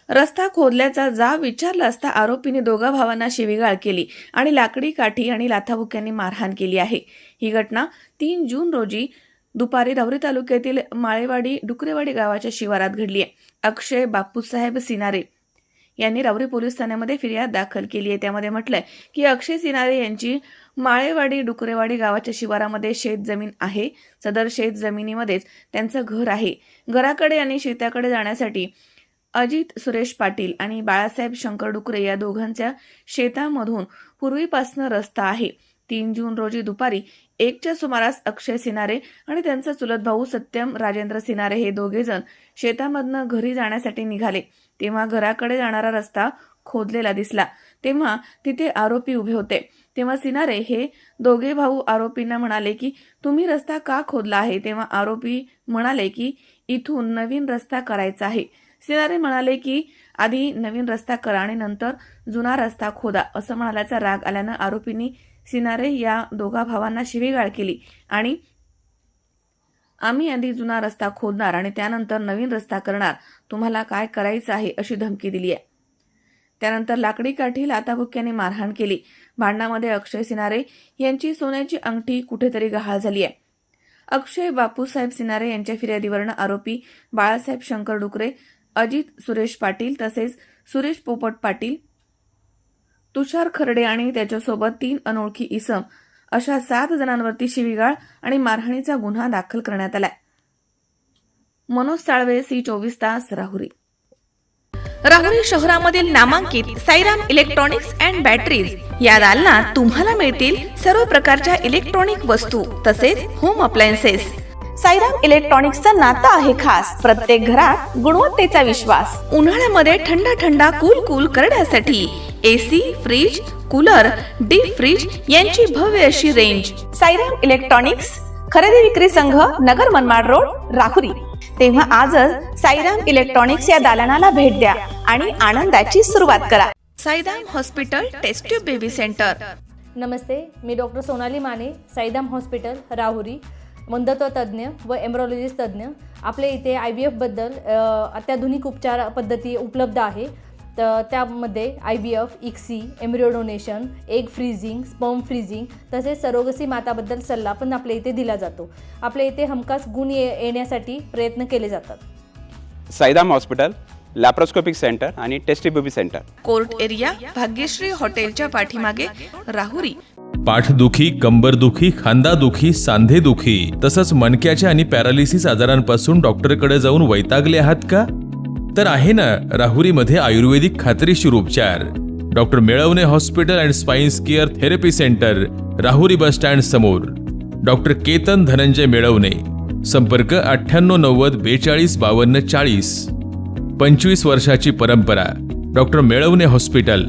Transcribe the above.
रस्ता खोदल्याचा जाब विचारला असता आरोपीने दोघा भावांना शिवीगाळ केली आणि लाकडी काठी आणि लाथाबुक्क्यांनी मारहाण केली आहे। ही घटना 3 जून रोजी दुपारी राहुरी तालुक्यातील माळेवाडी डुकरेवाडी गावाच्या शिवारात घडली आहे। अक्षय बापूसाहेब सिनारे यांनी राहुरी पोलीस ठाण्यामध्ये फिर्याद दाखल केली आहे। त्यामध्ये म्हटलंय की अक्षय सिनारे यांची माळेवाडी डुकरेवाडी गावाच्या शिवारामध्ये शेत जमीन आहे। सदर शेत जमिनीमध्येच त्यांचं घर आहे। घराकडे आणि शेताकडे जाण्यासाठी अजित सुरेश पाटील आणि बाळासाहेब शंकर डुकरे या दोघांच्या शेतामधून पूर्वीपासून रस्ता आहे। 3 जून रोजी दुपारी 1च्या सुमारास अक्षय सिनारे आणि त्यांचा चुलत भाऊ सत्यम राजेंद्र सिनारे हे दोघे जण शेतामधनं घरी जाण्यासाठी निघाले। तेव्हा घराकडे जाणारा रस्ता खोदलेला दिसला। तेव्हा तिथे आरोपी उभे होते। तेव्हा सिनारे हे दोघे भाऊ आरोपींना म्हणाले की तुम्ही रस्ता का खोदला आहे? तेव्हा आरोपी म्हणाले की इथून नवीन रस्ता करायचा आहे। सिनारे म्हणाले की आधी नवीन रस्ता करा आणि नंतर जुना रस्ता खोदा असं म्हणाल्याचा राग आल्यानं आरोपींनी सिनारे या दोघा भावांना शिवीगाळ केली आणि आम्ही आधी जुना रस्ता खोदणार आणि त्यानंतर नवीन रस्ता करणार, तुम्हाला काय करायचं आहे अशी धमकी दिली आहे। त्यानंतर लाकडी काठी लाथाबुक्क्यांनी मारहाण केली। भांडणामध्ये अक्षय सिनारे यांची सोन्याची अंगठी कुठेतरी गहाळ झाली आहे। अक्षय बापूसाहेब सिनारे यांच्या फिर्यादीवरून आरोपी बाळासाहेब शंकर डुकरे, अजित सुरेश पाटील तसेच सुरेश पोपट पाटील, तुषार खर्डे आणि त्याच्यासोबत 3 अनोळखी इसम अशा 7 जणांवरती शिवीगाळ आणि मारहाणीचा गुन्हा दाखल करण्यात आलाय। मनोज साळवे, C24 तास, राहुरी। राहुरी शहरामधील नामांकित साईराम इलेक्ट्रॉनिक्स अँड बॅटरीज या दालनात तुम्हाला मिळतील सर्व प्रकारच्या इलेक्ट्रॉनिक वस्तू तसेच होम अप्लायन्सेस। साईराम इलेक्ट्रॉनिक्सचं नातं आहे खास, प्रत्येक घरात गुणवत्तेचा विश्वास। उन्हाळ्यामध्ये थंड कूल करण्यासाठी AC, fridge, cooler, deep freeze यांची भव्य अशी रेंज। साईराम इलेक्ट्रॉनिक्स खरेदी विक्री संघ, नगर मनमाड रोड, राहुरी। तेव्हा आजच साईराम इलेक्ट्रॉनिक्स या दालनाला भेट द्या आणि आनंदाची सुरुवात करा। Sairam hospital test tube baby centre. नमस्ते, मी डॉक्टर सोनाली माने, साईराम हॉस्पिटल राहुरी, वंध्यत्व तज्ज्ञ व एम्ब्रॉलॉजिस्ट तज्ज्ञ। आपल्या इथे IVF बद्दल अत्याधुनिक उपचार पद्धती उपलब्ध आहे। तर त्यामध्ये IVF, ICSI, embryo donation, egg freezing, sperm freezing तसेच सरोगसी माताबद्दल सल्ला पण आपल्या इथे दिला जातो। आपल्या इथे हमखास गुण येण्यासाठी प्रयत्न केले जातात। साईराम हॉस्पिटल लॅप्रोस्कोपिक सेंटर आणि test baby centre, court area, Bhagyashree हॉटेलच्या पाठीमागे, राहुरी। पाठदुखी, कंबरदुखी, खांदादुखी, सांधेदुखी तसंच मणक्याच्या आणि पॅरालिसिस आजारांपासून डॉक्टरकडे जाऊन वैतागले आहात का? तर आहे ना राहुरीमध्ये आयुर्वेदिक खात्रीशीर उपचार। Doctor Melavane hospital and spine care therapy centre, Rahuri bus stand समोर। डॉक्टर केतन धनंजय मेळवणे, संपर्क 9890 42 52 40। 25 वर्षाची परंपरा, डॉक्टर मेळवणे हॉस्पिटल।